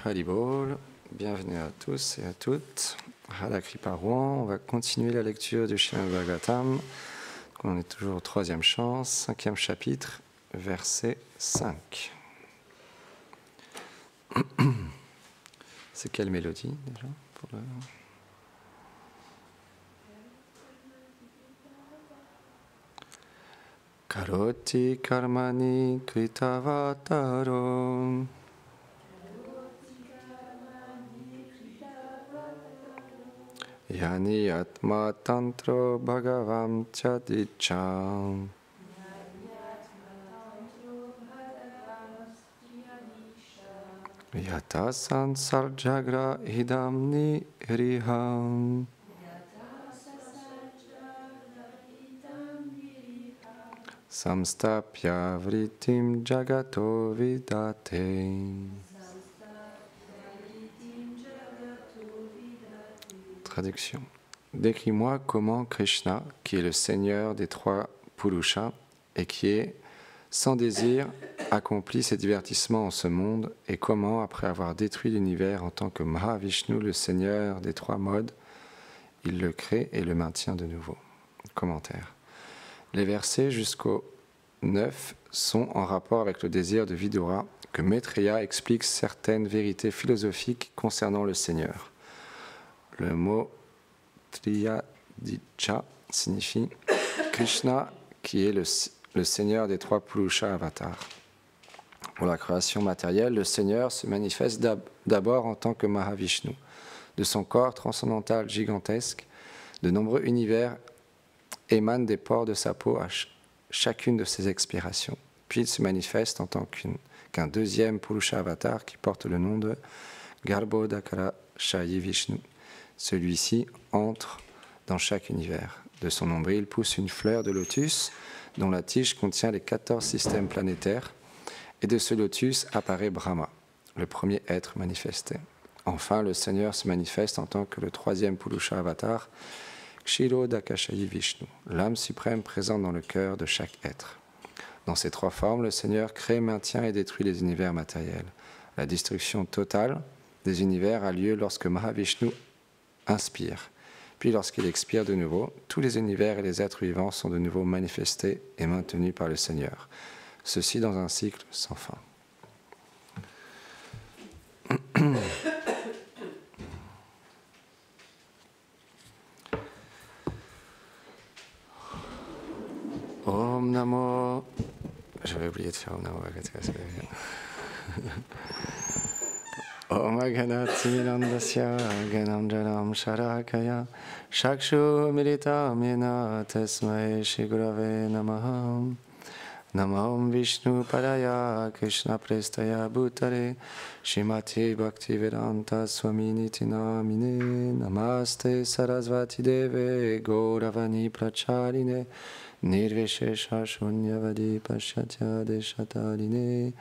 Haribol, bienvenue à tous et à toutes. Radha Kripa Rouen, on va continuer la lecture du Srimad Bhagavatam. On est toujours au troisième chant, 5e chapitre, verset 5. C'est quelle mélodie déjà pour le... Karoti karmani kritavataro Yani atma tantro bhagavam chadicham Yata sansarjagra idam niriham Samstapya vritim jagato vidate. Traduction. Décris-moi comment Krishna, qui est le Seigneur des trois Purusha et qui est sans désir, accomplit ses divertissements en ce monde et comment, après avoir détruit l'univers en tant que Mahavishnu, le Seigneur des trois modes, il le crée et le maintient de nouveau. Commentaire. Les versets jusqu'au 9 sont en rapport avec le désir de Vidura que Maitreya explique certaines vérités philosophiques concernant le Seigneur. Le mot Triyadicha signifie Krishna qui est le Seigneur des trois Purusha avatars. Pour la création matérielle, le Seigneur se manifeste d'abord en tant que Mahavishnu. De son corps transcendantal gigantesque, de nombreux univers émanent des pores de sa peau à chacune de ses expirations. Puis il se manifeste en tant qu'un deuxième Purusha avatar qui porte le nom de Garbhodakara Shayi Vishnu. Celui-ci entre dans chaque univers. De son nombril pousse une fleur de lotus dont la tige contient les 14 systèmes planétaires et de ce lotus apparaît Brahma, le premier être manifesté. Enfin, le Seigneur se manifeste en tant que le troisième Purusha avatar Kshirodakashayi Vishnu, l'âme suprême présente dans le cœur de chaque être. Dans ces trois formes, le Seigneur crée, maintient et détruit les univers matériels. La destruction totale des univers a lieu lorsque Mahavishnu inspire. Puis lorsqu'il expire de nouveau, tous les univers et les êtres vivants sont de nouveau manifestés et maintenus par le Seigneur. Ceci dans un cycle sans fin. Om Namo. J'avais oublié de faire Om Namo Bhagavate. Om Aganatsimilandasya Ganam Janam Sharakaya Shakshu Militam Yena Tasmai Shigurave Namaham Namaham Vishnu Padaya Krishna Prestaya Bhutare Shrimati Bhaktivedanta Swaminiti Namine Namaste Sarasvati Deve Gauravani Pracharine Nirvishesha Shunyavadi Pashyatya Deshatarine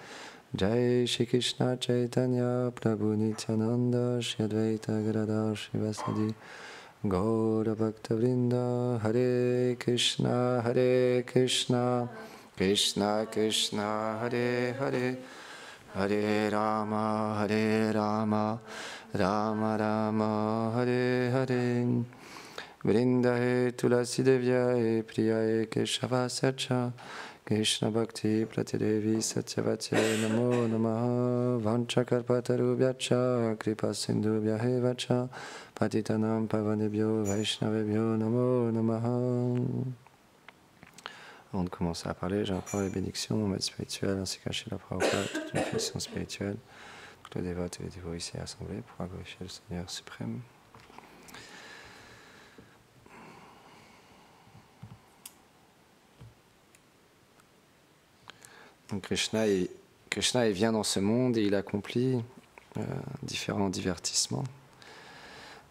Jai Shri Krishna Chaitanya Prabhu Nityananda Shri Advaita Gadadhar Shivasadi Gaura Bhakta Vrinda Hare Krishna Krishna Krishna Hare Hare Hare Rama Rama Rama Hare Hare Vrindahe Tulasi Devya Priyaye Keshava Sacha Krishna Bhakti Pratidevi Satyavati Namo Namaha Vanchakarpatarubhyacha Kripa Sindhubhyahevacha Patitanam Pavanebhyo Vaishnavebhyo Namo Namaha. Avant de commencer à parler, j'implore les bénédictions, mon maître spirituel ainsi qu'à Srila Prabhupada, toute une puissance spirituelle, tous les dévotes et les dévots ici assemblés pour glorifier le Seigneur suprême. Donc Krishna vient dans ce monde et il accomplit différents divertissements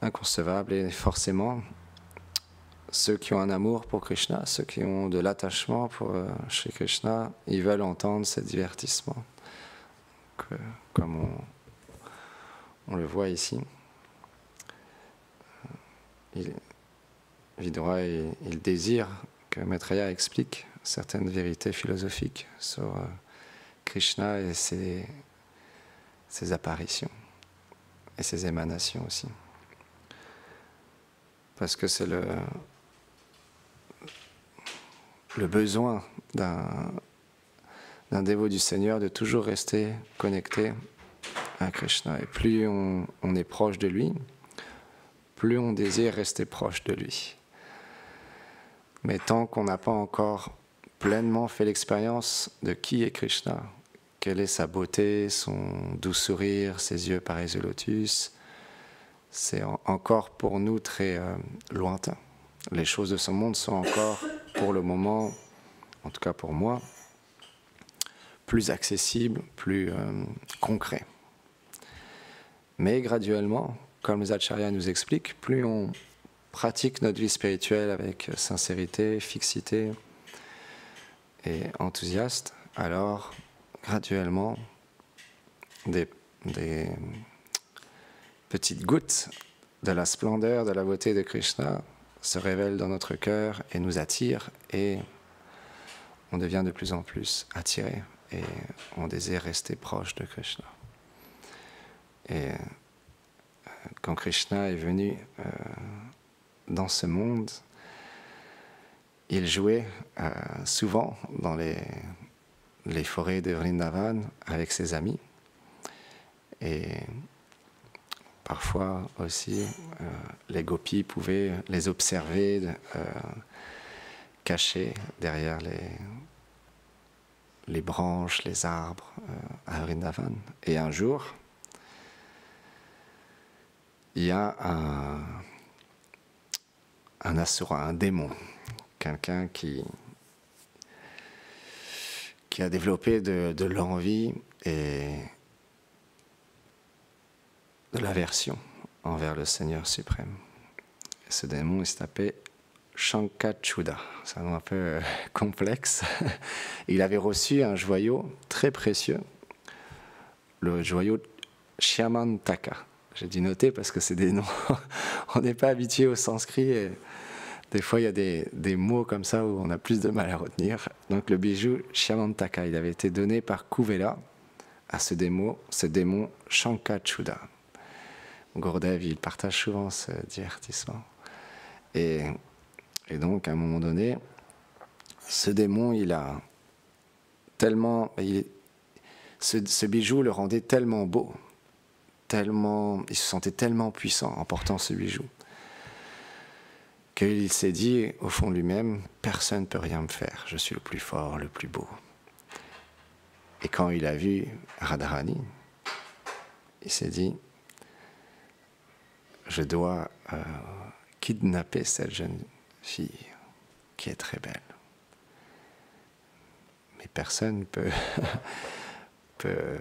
inconcevables et forcément ceux qui ont un amour pour Krishna, ceux qui ont de l'attachement pour Shri Krishna, ils veulent entendre ces divertissements. Comme on le voit ici, Vidura il désire que Maitreya explique certaines vérités philosophiques sur Krishna et ses apparitions. et ses émanations aussi. Parce que c'est le besoin d'un dévot du Seigneur de toujours rester connecté à Krishna. Et plus on est proche de lui, plus on désire rester proche de lui. Mais tant qu'on n'a pas encore pleinement fait l'expérience de qui est Krishna, quelle est sa beauté, son doux sourire, ses yeux pareils au lotus, c'est encore pour nous très lointain. Les choses de ce monde sont encore, pour le moment, en tout cas pour moi, plus accessibles, plus concrets. Mais graduellement, comme les acharyas nous expliquent, plus on pratique notre vie spirituelle avec sincérité, fixité et enthousiaste, alors graduellement, des petites gouttes de la splendeur, de la beauté de Krishna se révèlent dans notre cœur et nous attirent, et on devient de plus en plus attiré et on désire rester proche de Krishna. Et quand Krishna est venu dans ce monde, il jouait souvent dans les forêts de Vrindavan avec ses amis. Et parfois aussi, les gopis pouvaient les observer cachés derrière les branches, les arbres à Vrindavan. Et un jour, il y a un asura, un démon, quelqu'un qui a développé de l'envie et de l'aversion envers le Seigneur suprême. Et ce démon, il s'appelait Shankachuda. C'est un nom un peu complexe. Il avait reçu un joyau très précieux, le joyau Shyamantaka. J'ai dû noter parce que c'est des noms, on n'est pas habitué au sanskrit et des fois il y a des mots comme ça où on a plus de mal à retenir. Donc le bijou Shyamantaka, il avait été donné par Kuvela à ce démon Shankachuda. Gourdev, il partage souvent ce divertissement. Et donc, à un moment donné, ce démon, ce bijou le rendait tellement beau, il se sentait tellement puissant en portant ce bijou, qu'il s'est dit, au fond de lui-même, personne ne peut rien me faire, je suis le plus fort, le plus beau. Et quand il a vu Radharani, il s'est dit, je dois kidnapper cette jeune fille qui est très belle. Mais personne ne peut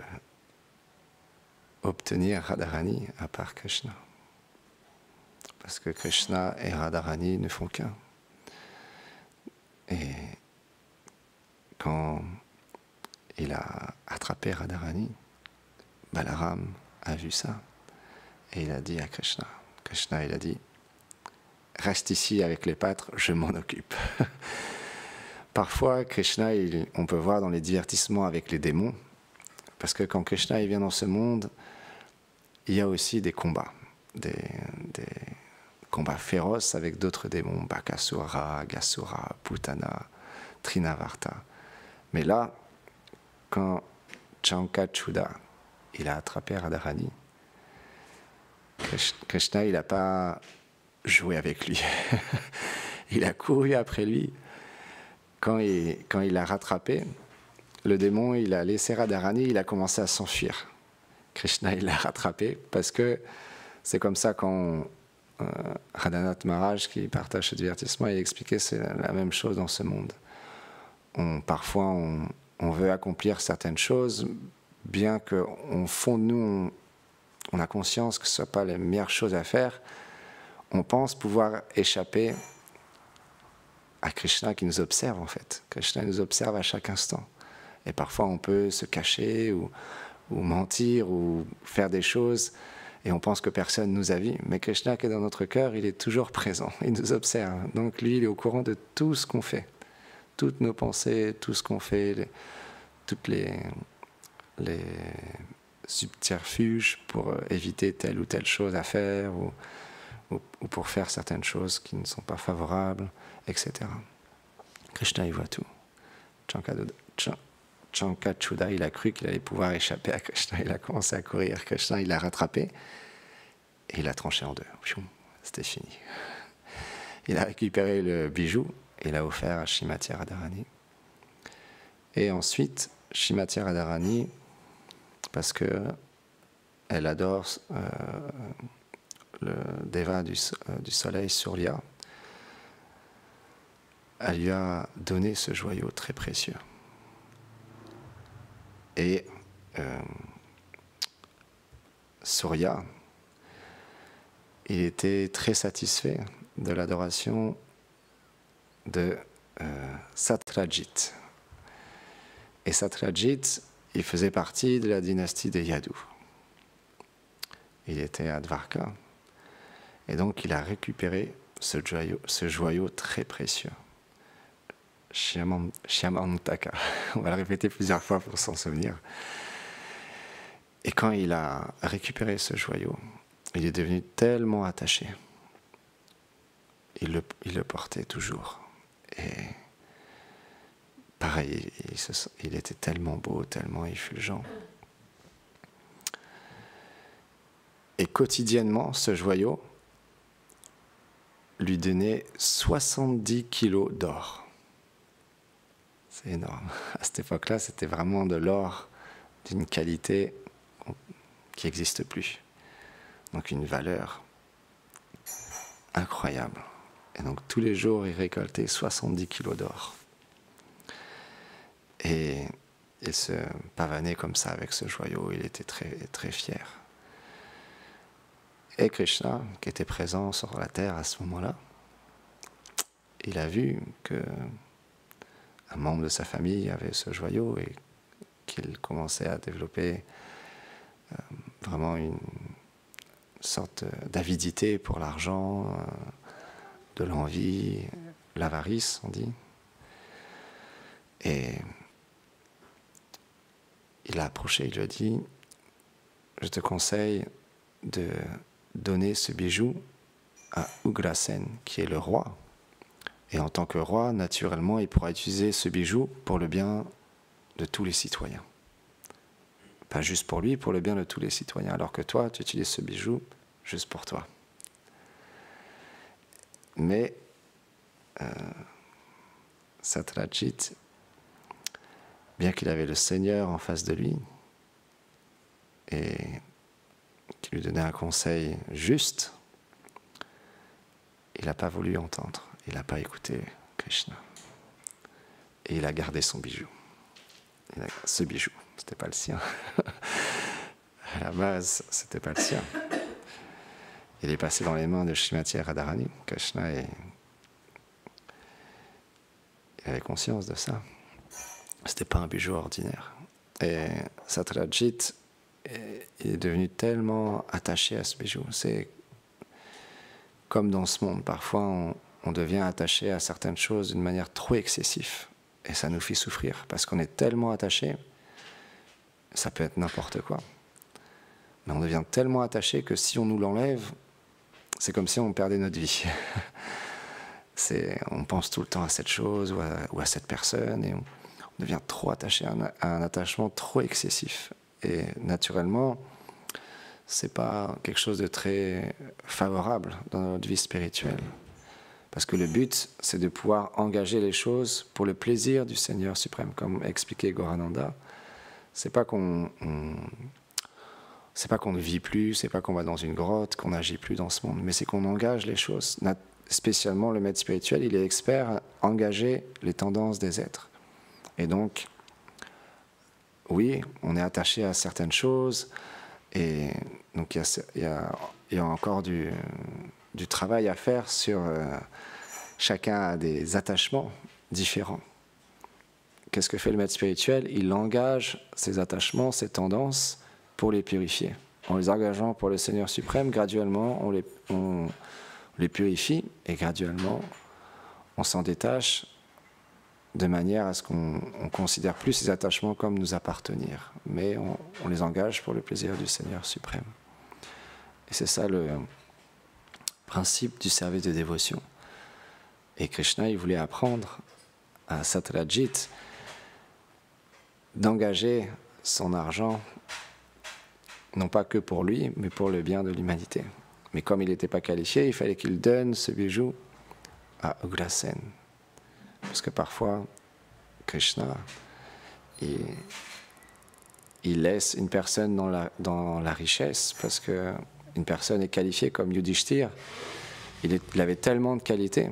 obtenir Radharani à part Krishna. Parce que Krishna et Radharani ne font qu'un. Et quand il a attrapé Radharani, Balaram a vu ça. Et il a dit à Krishna, il a dit, reste ici avec les pâtres, je m'en occupe. Parfois, Krishna, on peut voir dans les divertissements avec les démons, parce que quand Krishna il vient dans ce monde, il y a aussi des combats, des combats féroces avec d'autres démons, Bakasura, Gasura, Putana, Trinavarta. Mais là, quand Shankachuda, il a attrapé Radharani, Krishna, il n'a pas joué avec lui. Il a couru après lui. Quand il l'a rattrapé, le démon, il a laissé Radharani, il a commencé à s'enfuir. Krishna, il l'a rattrapé parce que c'est comme ça quand Radhanath Maharaj, qui partage ce divertissement, il expliquait c'est la même chose dans ce monde. Parfois, on veut accomplir certaines choses, bien qu'au fond de nous, on a conscience que ce ne soit pas les meilleures choses à faire, on pense pouvoir échapper à Krishna qui nous observe en fait. Krishna nous observe à chaque instant. Et parfois on peut se cacher ou mentir ou faire des choses et on pense que personne nous a vus. Mais Krishna qui est dans notre cœur, il est toujours présent, il nous observe. Donc lui, il est au courant de tout ce qu'on fait. Toutes nos pensées, tout ce qu'on fait, toutes les subterfuges pour éviter telle ou telle chose à faire ou pour faire certaines choses qui ne sont pas favorables, etc. Krishna, il voit tout. Chankachuda, il a cru qu'il allait pouvoir échapper à Krishna. Il a commencé à courir. Krishna, il l'a rattrapé et il l'a tranché en deux. C'était fini. Il a récupéré le bijou et l'a offert à Srimati Radharani. Et ensuite, Srimati Radharani, parce que elle adore le Deva du soleil, Surya, elle lui a donné ce joyau très précieux. Et Surya, il était très satisfait de l'adoration de Satyajit. Et Satyajit, il faisait partie de la dynastie des Yadu. Il était à Dvarka. Et donc il a récupéré ce joyau très précieux. Shyamantaka. On va le répéter plusieurs fois pour s'en souvenir. Et quand il a récupéré ce joyau, il est devenu tellement attaché. Il le portait toujours. Et pareil, il était tellement beau, tellement effulgent. Et quotidiennement, ce joyau lui donnait 70 kilos d'or. C'est énorme. À cette époque-là, c'était vraiment de l'or d'une qualité qui n'existe plus. Donc une valeur incroyable. Et donc tous les jours, il récoltait 70 kilos d'or. Et il se pavanait comme ça avec ce joyau. Il était très, très fier. Et Krishna, qui était présent sur la terre à ce moment-là, il a vu que un membre de sa famille avait ce joyau et qu'il commençait à développer vraiment une sorte d'avidité pour l'argent, de l'envie, l'avarice, on dit. Et il l'a approché, il lui a dit « Je te conseille de donner ce bijou à Ugrasen, qui est le roi. Et en tant que roi, naturellement, il pourra utiliser ce bijou pour le bien de tous les citoyens. Pas juste pour lui, pour le bien de tous les citoyens. Alors que toi, tu utilises ce bijou juste pour toi. » Mais Satyajit, bien qu'il avait le Seigneur en face de lui et qu'il lui donnait un conseil juste, il n'a pas voulu entendre. Il n'a pas écouté Krishna. Et il a gardé son bijou. Ce bijou, c'était pas le sien. À la base, c'était pas le sien. Il est passé dans les mains de Srimati Radharani. Krishna il avait conscience de ça. C'était pas un bijou ordinaire. Et Satyajit est devenu tellement attaché à ce bijou. C'est comme dans ce monde. Parfois, on devient attaché à certaines choses d'une manière trop excessive. Et ça nous fait souffrir. Parce qu'on est tellement attaché, ça peut être n'importe quoi. Mais on devient tellement attaché que si on nous l'enlève, c'est comme si on perdait notre vie. On pense tout le temps à cette chose ou à cette personne et on devient trop attaché à un attachement trop excessif. Et naturellement, c'est pas quelque chose de très favorable dans notre vie spirituelle. Parce que le but, c'est de pouvoir engager les choses pour le plaisir du Seigneur suprême. Comme expliquait Gorananda, c'est pas qu'on ne vit plus, c'est pas qu'on va dans une grotte, qu'on n'agit plus dans ce monde, mais c'est qu'on engage les choses. Spécialement, le maître spirituel, il est expert à engager les tendances des êtres. Et donc, oui, on est attaché à certaines choses, et donc il y a encore du travail à faire sur chacun a des attachements différents. Qu'est-ce que fait le maître spirituel? Il engage ses attachements, ses tendances pour les purifier. En les engageant pour le Seigneur suprême, graduellement on les purifie et graduellement on s'en détache de manière à ce qu'on ne considère plus ces attachements comme nous appartenir, mais on les engage pour le plaisir du Seigneur suprême. Et c'est ça le principe du service de dévotion. Et Krishna, il voulait apprendre à Satyajit d'engager son argent, non pas que pour lui, mais pour le bien de l'humanité. Mais comme il n'était pas qualifié, il fallait qu'il donne ce bijou à Ugrasen. Parce que parfois, Krishna, il laisse une personne dans la richesse, parce qu'une personne est qualifiée comme Yudhishthir. Il avait tellement de qualités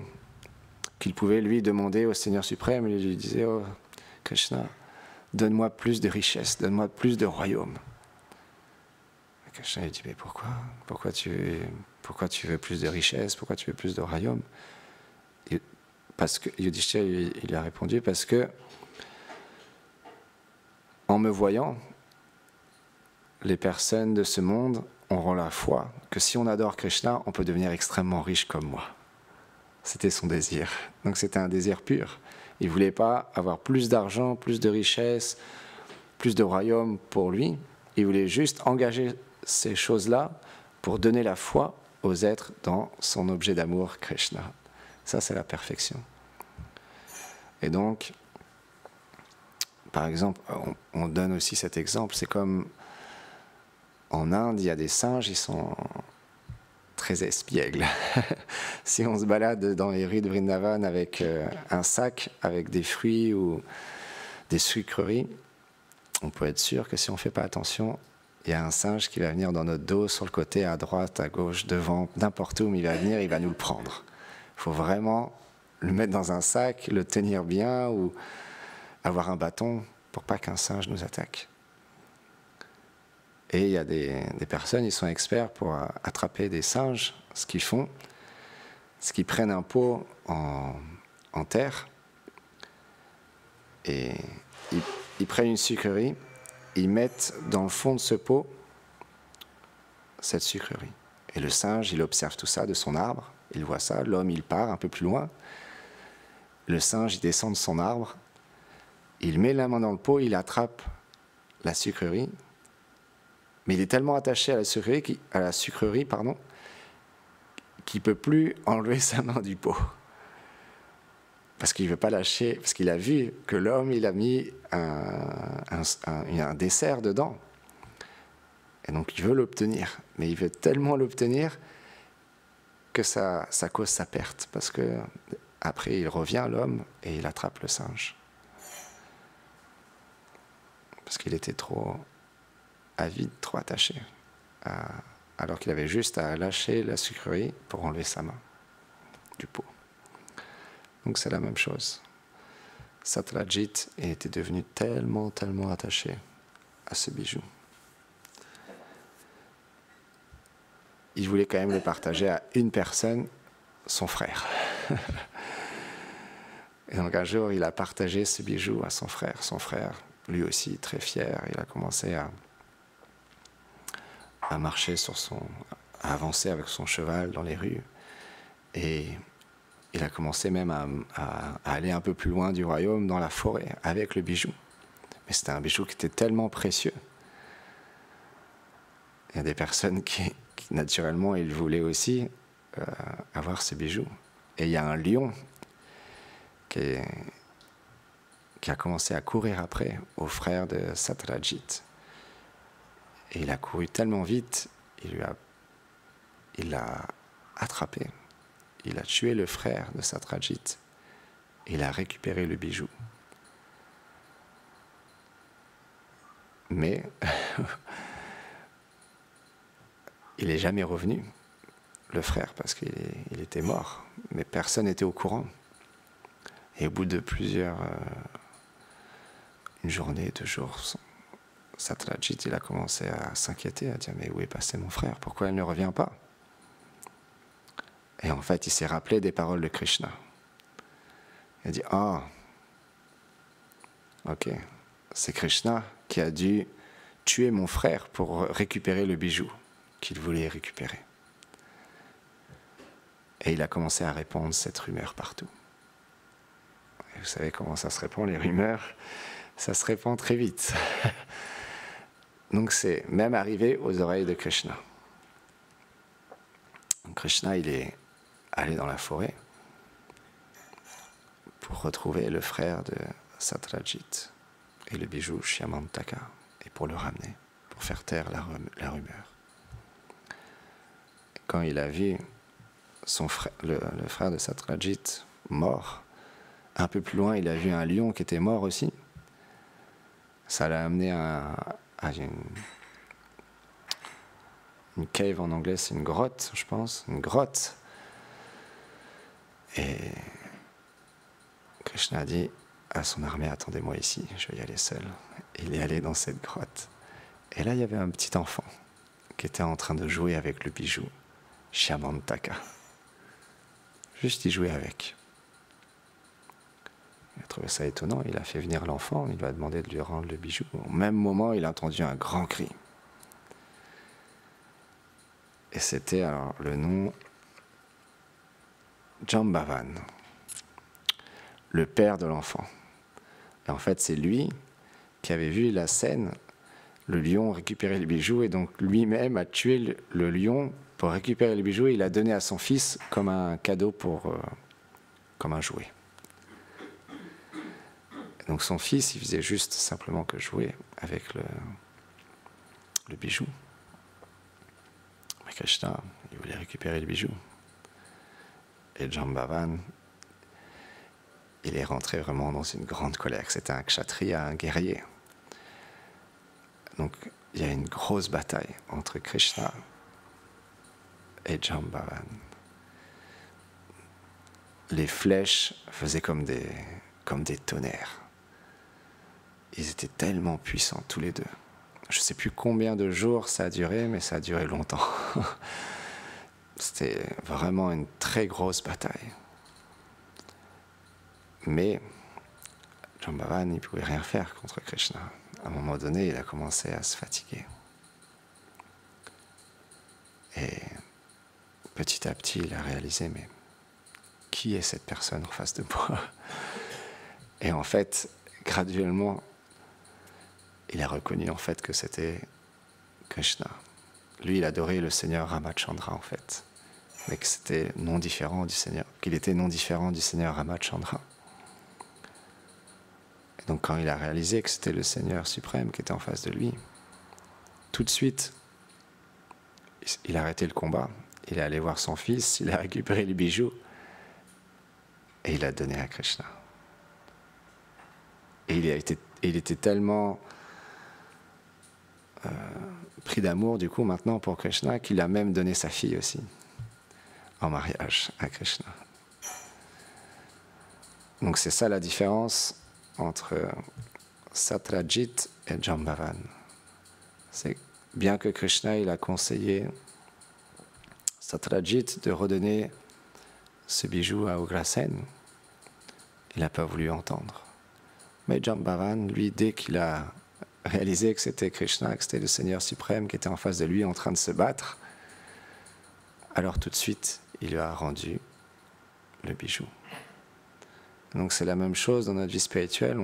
qu'il pouvait lui demander au Seigneur suprême, il lui disait « Oh Krishna, donne-moi plus de richesse, donne-moi plus de royaume. » Krishna lui dit « Mais pourquoi tu veux plus de richesse? Pourquoi tu veux plus de royaume ?» Parce que Yudhishthir il lui a répondu « Parce que en me voyant, les personnes de ce monde auront la foi que si on adore Krishna, on peut devenir extrêmement riche comme moi. » C'était son désir. Donc c'était un désir pur. Il ne voulait pas avoir plus d'argent, plus de richesse, plus de royaume pour lui. Il voulait juste engager ces choses-là pour donner la foi aux êtres dans son objet d'amour, Krishna. Ça, c'est la perfection. Et donc, par exemple, on donne aussi cet exemple, c'est comme en Inde, il y a des singes, ils sont très espiègles. Si on se balade dans les rues de Vrindavan avec un sac avec des fruits ou des sucreries, on peut être sûr que si on ne fait pas attention, il y a un singe qui va venir dans notre dos, sur le côté, à droite, à gauche, devant, n'importe où, mais il va venir, il va nous le prendre. Il faut vraiment le mettre dans un sac, le tenir bien ou avoir un bâton pour pas qu'un singe nous attaque. Et il y a des personnes, ils sont experts pour attraper des singes. Ce qu'ils font, c'est qu'ils prennent un pot en terre et ils prennent une sucrerie, ils mettent dans le fond de ce pot cette sucrerie. Et le singe, il observe tout ça de son arbre, il voit ça, l'homme, il part un peu plus loin. Le singe, il descend de son arbre, il met la main dans le pot, il attrape la sucrerie, mais il est tellement attaché à la sucrerie, qu'il ne peut plus enlever sa main du pot. Parce qu'il ne veut pas lâcher, parce qu'il a vu que l'homme, il a mis un dessert dedans. Et donc il veut l'obtenir. Mais il veut tellement l'obtenir que ça cause sa perte. Parce que après, il revient, l'homme, et il attrape le singe. Parce qu'il était trop avide, trop attaché. Alors qu'il avait juste à lâcher la sucrerie pour enlever sa main du pot. Donc c'est la même chose. Satyajit était devenu tellement attaché à ce bijou. Il voulait quand même le partager à une personne, son frère. Et donc un jour, il a partagé ce bijou à son frère. Son frère, lui aussi, très fier, il a commencé à marcher à avancer avec son cheval dans les rues. Et il a commencé même à aller un peu plus loin du royaume, dans la forêt, avec le bijou. Mais c'était un bijou qui était tellement précieux. Il y a des personnes qui naturellement, ils voulaient aussi avoir ce bijou. Et il y a un lion qui a commencé à courir après au frère de Satyajit. Et il a couru tellement vite, il l'a attrapé. Il a tué le frère de Satyajit. Il a récupéré le bijou. Mais il n'est jamais revenu, le frère, parce qu'il était mort. Mais personne n'était au courant. Et au bout de une journée, 2 jours, Satyajit, il a commencé à s'inquiéter, à dire « Mais où est passé mon frère? Pourquoi il ne revient pas ?» Et en fait, il s'est rappelé des paroles de Krishna. Il a dit « Ah, ok, c'est Krishna qui a dû tuer mon frère pour récupérer le bijou qu'il voulait récupérer. » Et il a commencé à répandre cette rumeur partout. Et vous savez comment ça se répand, les rumeurs, ça se répand très vite. Donc c'est même arrivé aux oreilles de Krishna. Donc Krishna, il est allé dans la forêt pour retrouver le frère de Satyajit et le bijou Shyamantaka, et pour le ramener, pour faire taire la rumeur. Quand il a vu son frère, le frère de Satyajit mort, un peu plus loin, il a vu un lion qui était mort aussi. Ça l'a amené à une cave en anglais, c'est une grotte, je pense, une grotte. Et Krishna a dit à son armée, attendez-moi ici, je vais y aller seul. Il est allé dans cette grotte. Et là, il y avait un petit enfant qui était en train de jouer avec le bijou Shyamantaka. Juste y jouer avec. Il a trouvé ça étonnant, il a fait venir l'enfant, il lui a demandé de lui rendre le bijou. Au même moment, il a entendu un grand cri. Et c'était alors le nom Jambavan, le père de l'enfant. Et en fait, c'est lui qui avait vu la scène, le lion récupérer le bijou, et donc lui-même a tué le lion pour récupérer le bijou, et il l'a donné à son fils comme un cadeau, comme un jouet. Et donc son fils, il faisait juste simplement que jouer avec le bijou. Mais Krishna, il voulait récupérer le bijou. Et Jambavan, il est rentré vraiment dans une grande colère. C'était un kshatriya, un guerrier. Donc il y a une grosse bataille entre Krishna et Jambavan. Les flèches faisaient comme des tonnerres. Ils étaient tellement puissants tous les deux. Je ne sais plus combien de jours ça a duré, mais ça a duré longtemps. C'était vraiment une très grosse bataille. Mais Jambavan, il ne pouvait rien faire contre Krishna. À un moment donné, il a commencé à se fatiguer. Et petit à petit, il a réalisé, mais qui est cette personne en face de moi? Et en fait, graduellement, il a reconnu en fait que c'était Krishna. Lui, il adorait le Seigneur Ramachandra en fait, mais que c'était non différent du Seigneur, qu'il était non différent du Seigneur Ramachandra. Et donc, quand il a réalisé que c'était le Seigneur suprême qui était en face de lui, tout de suite, il a arrêté le combat. Il est allé voir son fils, il a récupéré les bijoux et il a donné à Krishna. Et il était tellement pris d'amour du coup maintenant pour Krishna qu'il a même donné sa fille aussi en mariage à Krishna. Donc c'est ça la différence entre Satyajit et Jambavan. C'est bien que Krishna il a conseillé Satyajit de redonner ce bijou à Ugrasen, il n'a pas voulu entendre. Mais Jambavan, lui, dès qu'il a réalisé que c'était Krishna, que c'était le Seigneur suprême qui était en face de lui en train de se battre, alors tout de suite, il lui a rendu le bijou. Donc c'est la même chose dans notre vie spirituelle,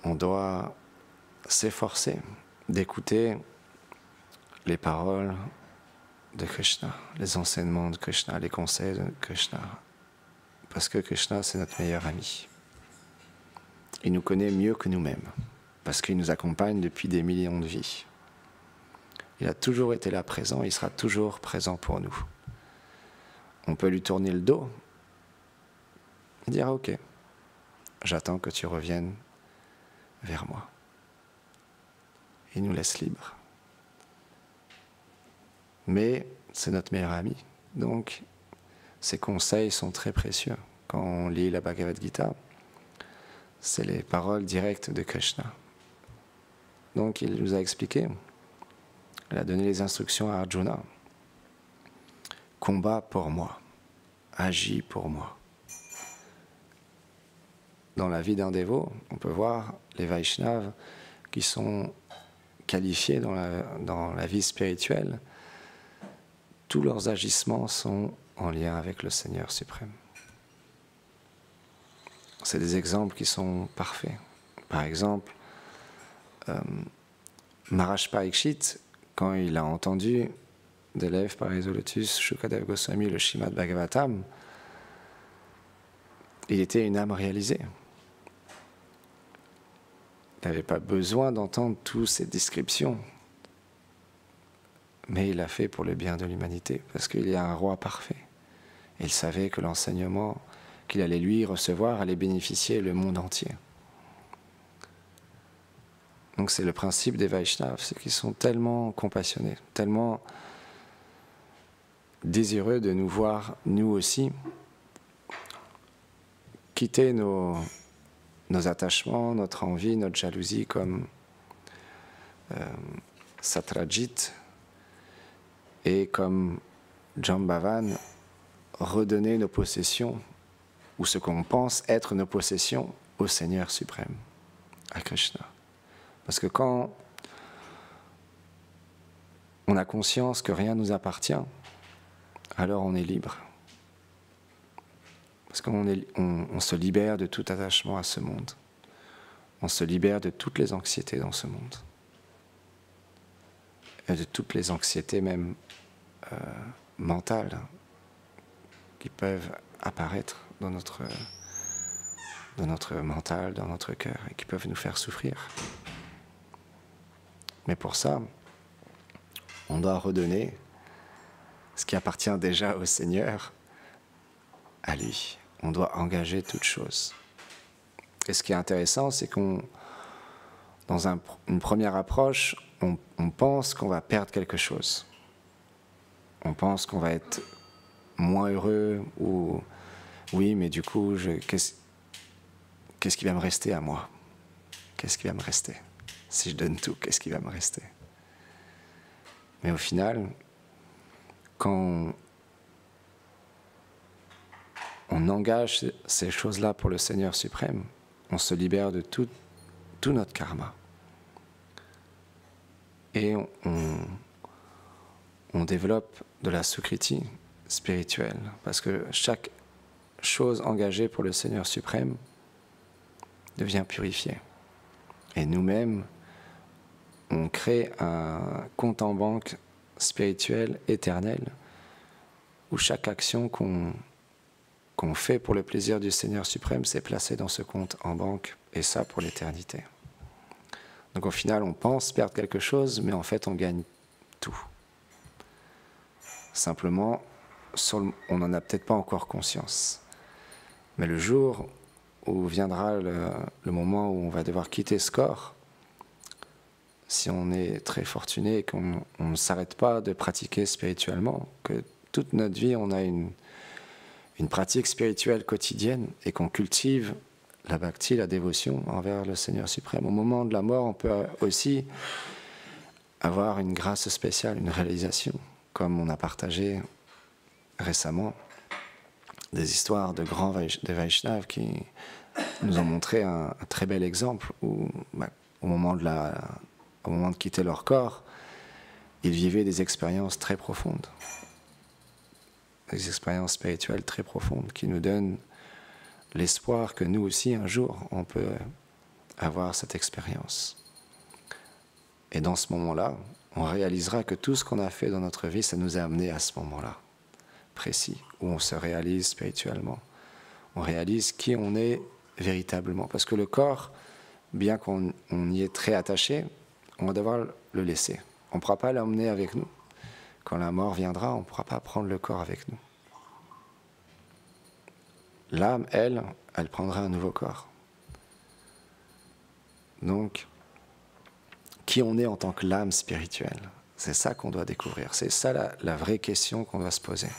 on doit s'efforcer d'écouter les paroles de Krishna, les enseignements de Krishna, les conseils de Krishna, parce que Krishna c'est notre meilleur ami. Il nous connaît mieux que nous-mêmes, parce qu'il nous accompagne depuis des millions de vies. Il a toujours été là présent, il sera toujours présent pour nous. On peut lui tourner le dos et dire « Ok, j'attends que tu reviennes vers moi. » Il nous laisse libres. Mais c'est notre meilleur ami, donc ses conseils sont très précieux. Quand on lit la Bhagavad Gita, c'est les paroles directes de Krishna. Donc il nous a expliqué, il a donné les instructions à Arjuna. Combat pour moi, agis pour moi. Dans la vie d'un dévot, on peut voir les Vaishnavas qui sont qualifiés dans la vie spirituelle, tous leurs agissements sont en lien avec le Seigneur suprême. c'est des exemples qui sont parfaits. Par exemple, Maharaj Parikshit, quand il a entendu d'élèves par les Lotus, Shukadev Goswami, le Srimad Bhagavatam, il était une âme réalisée. Il n'avait pas besoin d'entendre toutes ces descriptions, mais il l'a fait pour le bien de l'humanité, parce qu'il y a un roi parfait. Il savait que l'enseignement qu'il allait lui recevoir allait bénéficier le monde entier. Donc c'est le principe des Vaishnavas, c'est qu'ils sont tellement compassionnés, tellement désireux de nous voir, nous aussi, quitter nos attachements, notre envie, notre jalousie, comme Satrajit et comme Jambavan, redonner nos possessions, ou ce qu'on pense être nos possessions, au Seigneur suprême, à Krishna. Parce que quand on a conscience que rien ne nous appartient, alors on est libre. Parce qu'on se libère de tout attachement à ce monde. On se libère de toutes les anxiétés dans ce monde. Et de toutes les anxiétés même mentales qui peuvent apparaître dans notre mental, dans notre cœur, et qui peuvent nous faire souffrir. Mais pour ça, on doit redonner ce qui appartient déjà au Seigneur à lui. On doit engager toute chose. Et ce qui est intéressant, c'est qu'on, dans une première approche, on pense qu'on va perdre quelque chose. On pense qu'on va être moins heureux, ou oui, mais du coup, qu'est-ce qui va me rester à moi? Qu'est-ce qui va me rester? Si je donne tout, qu'est-ce qui va me rester? Mais au final, quand on engage ces choses-là pour le Seigneur suprême, on se libère de tout notre karma. Et on développe de la sukriti spirituelle. Parce que chaque chose engagée pour le Seigneur suprême devient purifiée. Et nous-mêmes, on crée un compte en banque spirituel éternel où chaque action qu'on fait pour le plaisir du Seigneur suprême, c'est placé dans ce compte en banque, et ça pour l'éternité. Donc au final, on pense perdre quelque chose, mais en fait, on gagne tout. Simplement, on n'en a peut-être pas encore conscience. Mais le jour où viendra le moment où on va devoir quitter ce corps, si on est très fortuné et qu'on ne s'arrête pas de pratiquer spirituellement, que toute notre vie, on a une pratique spirituelle quotidienne et qu'on cultive la bhakti, la dévotion envers le Seigneur suprême. Au moment de la mort, on peut aussi avoir une grâce spéciale, une réalisation, comme on a partagé récemment des histoires de grands des Vaishnavas qui nous ont montré un très bel exemple où, au moment de quitter leur corps, ils vivaient des expériences très profondes, des expériences spirituelles très profondes qui nous donnent l'espoir que nous aussi, un jour, on peut avoir cette expérience. Et dans ce moment-là, on réalisera que tout ce qu'on a fait dans notre vie, ça nous a amené à ce moment-là précis, où on se réalise spirituellement. On réalise qui on est véritablement. Parce que le corps, bien qu'on y est très attaché, on va devoir le laisser. On ne pourra pas l'emmener avec nous. Quand la mort viendra, on ne pourra pas prendre le corps avec nous. L'âme, elle prendra un nouveau corps. Donc, qui on est en tant que l'âme spirituelle, c'est ça qu'on doit découvrir. C'est ça la vraie question qu'on doit se poser.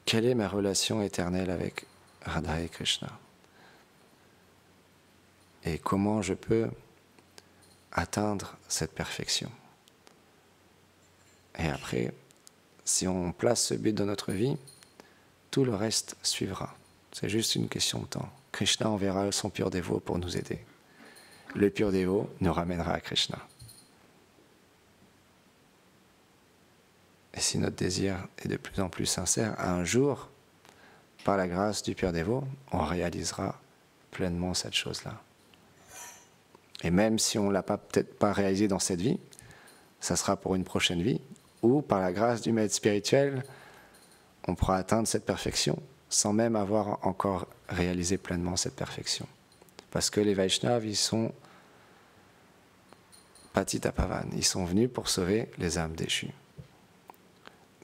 Quelle est ma relation éternelle avec Radha et Krishna? Et comment je peux atteindre cette perfection? Et après, si on place ce but dans notre vie, tout le reste suivra. C'est juste une question de temps. Krishna enverra son pur dévot pour nous aider. Le pur dévot nous ramènera à Krishna. Et si notre désir est de plus en plus sincère, un jour, par la grâce du Père Dévot, on réalisera pleinement cette chose-là. Et même si on ne l'a peut-être pas réalisé dans cette vie, ça sera pour une prochaine vie, ou par la grâce du maître spirituel, on pourra atteindre cette perfection sans même avoir encore réalisé pleinement cette perfection. Parce que les Vaishnavas, ils sont Patitapavan, ils sont venus pour sauver les âmes déchues.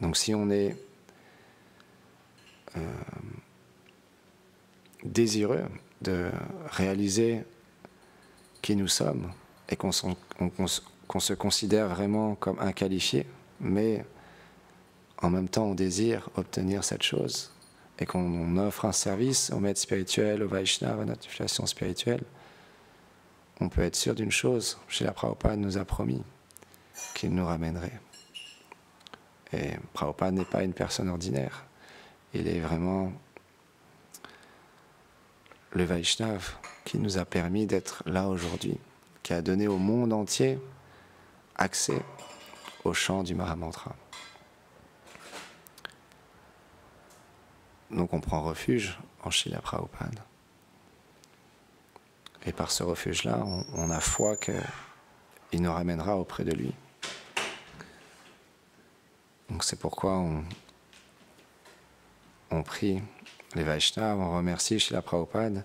Donc si on est désireux de réaliser qui nous sommes et qu'on se considère vraiment comme inqualifié, mais en même temps on désire obtenir cette chose et qu'on offre un service au maître spirituel, au Vaishnava, à notre filiation spirituelle, on peut être sûr d'une chose, Srila Prabhupada nous a promis qu'il nous ramènerait. Et Prabhupada n'est pas une personne ordinaire, il est vraiment le Vaishnav qui nous a permis d'être là aujourd'hui, qui a donné au monde entier accès au chant du Mahamantra. Donc on prend refuge en Srila Prabhupada. Et par ce refuge-là, on a foi qu'il nous ramènera auprès de lui. Donc c'est pourquoi on prie les Vaishnavas, on remercie Srila Prabhupada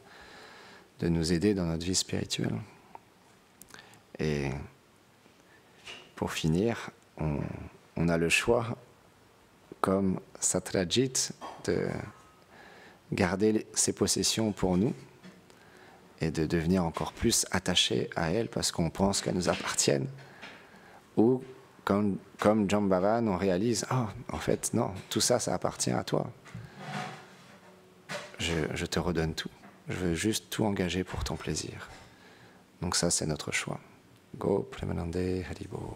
de nous aider dans notre vie spirituelle. Et pour finir, on a le choix, comme Satrajit, de garder ses possessions pour nous et de devenir encore plus attaché à elles parce qu'on pense qu'elles nous appartiennent. Ou comme Jambavan, on réalise, en fait, non, tout ça, ça appartient à toi. Je te redonne tout. Je veux juste tout engager pour ton plaisir. Donc ça, c'est notre choix. Go Premanande Haribo.